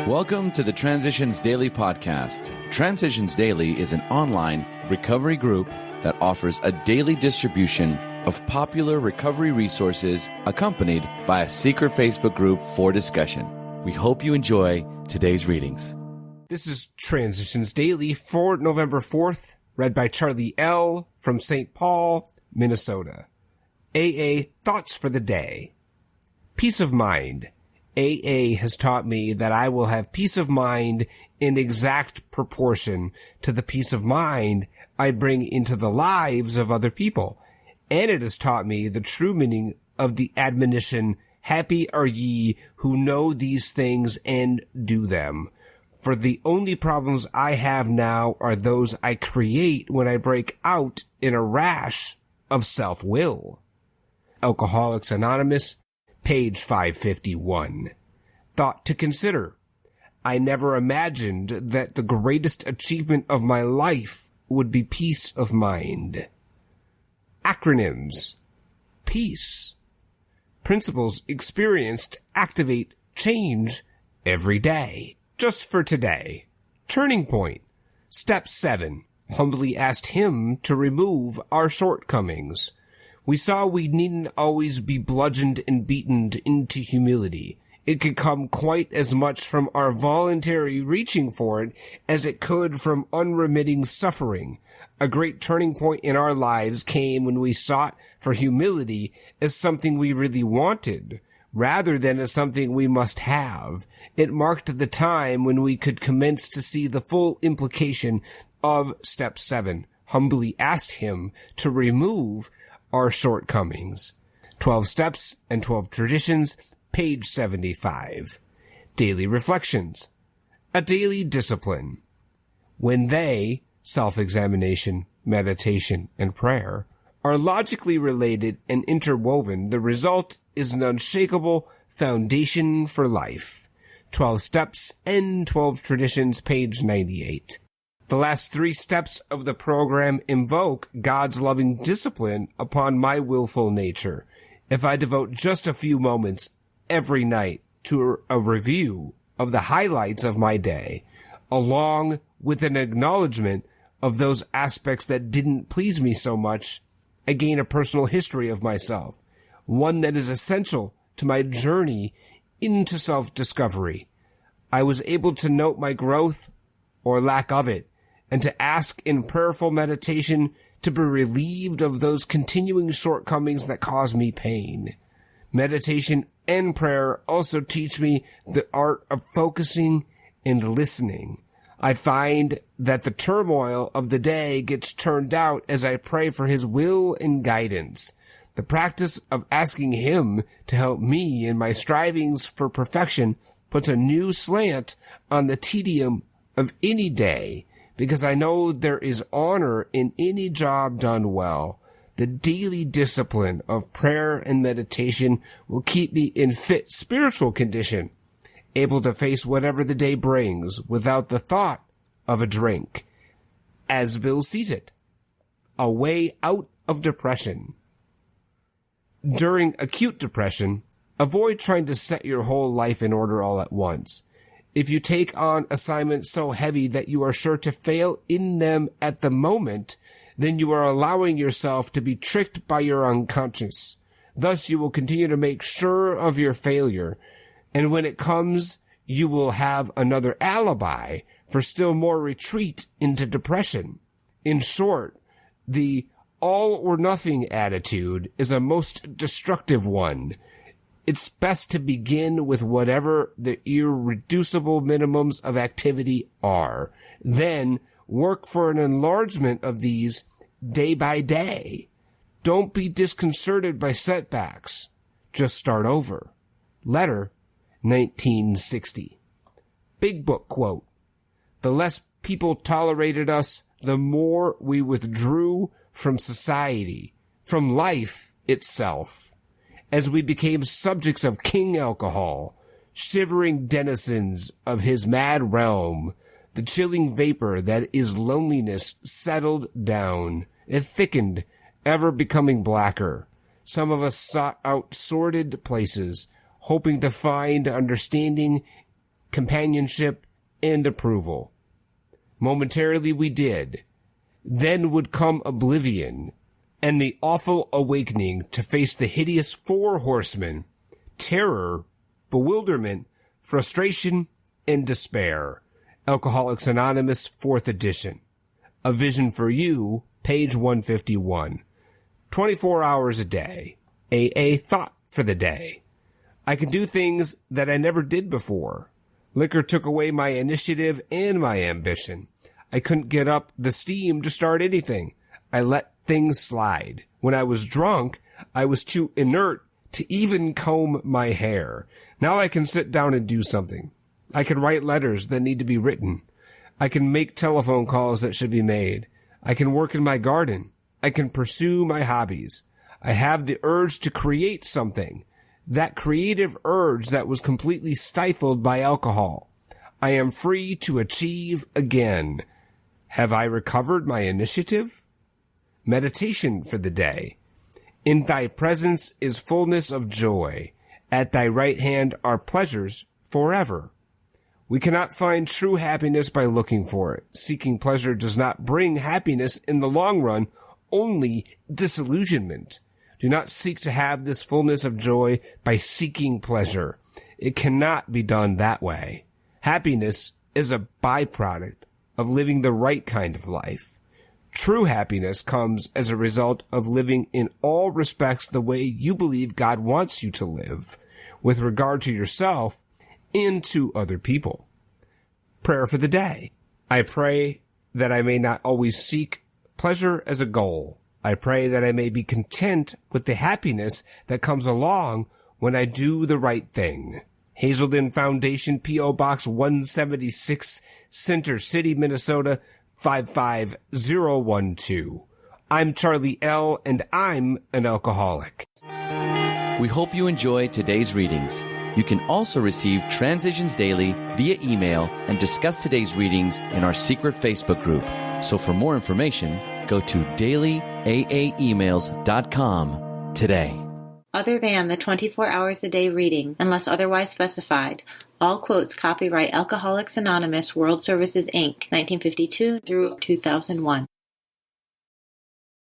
Welcome to the Transitions Daily podcast. Transitions Daily is an online recovery group that offers a daily distribution of popular recovery resources accompanied by a secret Facebook group for discussion. We hope you enjoy today's readings. This is Transitions Daily for November 4th, read by Charlie L. from St. Paul, Minnesota. AA Thoughts for the Day. Peace of mind. AA has taught me that I will have peace of mind in exact proportion to the peace of mind I bring into the lives of other people. And it has taught me the true meaning of the admonition, happy are ye who know these things and do them. For the only problems I have now are those I create when I break out in a rash of self-will. Alcoholics Anonymous, page 551. Thought to consider. I never imagined that the greatest achievement of my life would be peace of mind. Acronyms. Peace. Principles experienced activate change every day. Just for today. Turning point. Step 7. Humbly asked him to remove our shortcomings. We saw we needn't always be bludgeoned and beaten into humility. It could come quite as much from our voluntary reaching for it as it could from unremitting suffering. A great turning point in our lives came when we sought for humility as something we really wanted, rather than as something we must have. It marked the time when we could commence to see the full implication of Step 7. Humbly asked him to remove our shortcomings. 12 Steps and 12 Traditions, page 75. Daily Reflections. A daily discipline. When they, self-examination, meditation, and prayer, are logically related and interwoven, the result is an unshakable foundation for life. 12 Steps and 12 Traditions, page 98. The last 3 steps of the program invoke God's loving discipline upon my willful nature. If I devote just a few moments every night to a review of the highlights of my day, along with an acknowledgement of those aspects that didn't please me so much, I gain a personal history of myself, one that is essential to my journey into self-discovery. I was able to note my growth or lack of it, and to ask in prayerful meditation to be relieved of those continuing shortcomings that cause me pain. Meditation and prayer also teach me the art of focusing and listening. I find that the turmoil of the day gets turned out as I pray for his will and guidance. The practice of asking him to help me in my strivings for perfection puts a new slant on the tedium of any day, because I know there is honor in any job done well. The daily discipline of prayer and meditation will keep me in fit spiritual condition, able to face whatever the day brings without the thought of a drink. As Bill sees it, a way out of depression. During acute depression, avoid trying to set your whole life in order all at once. If you take on assignments so heavy that you are sure to fail in them at the moment, then you are allowing yourself to be tricked by your unconscious. Thus, you will continue to make sure of your failure, and when it comes, you will have another alibi for still more retreat into depression. In short, the all-or-nothing attitude is a most destructive one. It's best to begin with whatever the irreducible minimums of activity are. Then work for an enlargement of these day by day. Don't be disconcerted by setbacks. Just start over. Letter, 1960. Big Book quote. The less people tolerated us, the more we withdrew from society, from life itself. As we became subjects of King Alcohol, shivering denizens of his mad realm, the chilling vapor that is loneliness settled down. It thickened, ever becoming blacker. Some of us sought out sordid places, hoping to find understanding companionship, and approval. Momentarily we did. Then would come oblivion and the awful awakening to face the hideous four horsemen: terror, bewilderment, frustration, and despair. Alcoholics Anonymous, 4th edition. A Vision for You, page 151. 24 hours a day. AA thought for the day. I can do things that I never did before. Liquor took away my initiative and my ambition. I couldn't get up the steam to start anything. I let things slide. When I was drunk, I was too inert to even comb my hair. Now I can sit down and do something. I can write letters that need to be written. I can make telephone calls that should be made. I can work in my garden. I can pursue my hobbies. I have the urge to create something. That creative urge that was completely stifled by alcohol. I am free to achieve again. Have I recovered my initiative? Meditation for the day. In thy presence is fullness of joy. At thy right hand are pleasures forever. We cannot find true happiness by looking for it. Seeking pleasure does not bring happiness in the long run, only disillusionment. Do not seek to have this fullness of joy by seeking pleasure. It cannot be done that way. Happiness is a byproduct of living the right kind of life. True happiness comes as a result of living in all respects the way you believe God wants you to live, with regard to yourself and to other people. Prayer for the day. I pray that I may not always seek pleasure as a goal. I pray that I may be content with the happiness that comes along when I do the right thing. Hazelden Foundation, P.O. Box 176, Center City, Minnesota, 55012. I'm Charlie L., and I'm an alcoholic. We hope you enjoy today's readings. You can also receive Transitions Daily via email and discuss today's readings in our secret Facebook group. So for more information, go to dailyaaemails.com today. Other than the 24 hours a day reading, unless otherwise specified, all quotes copyright Alcoholics Anonymous World Services, Inc., 1952 through 2001.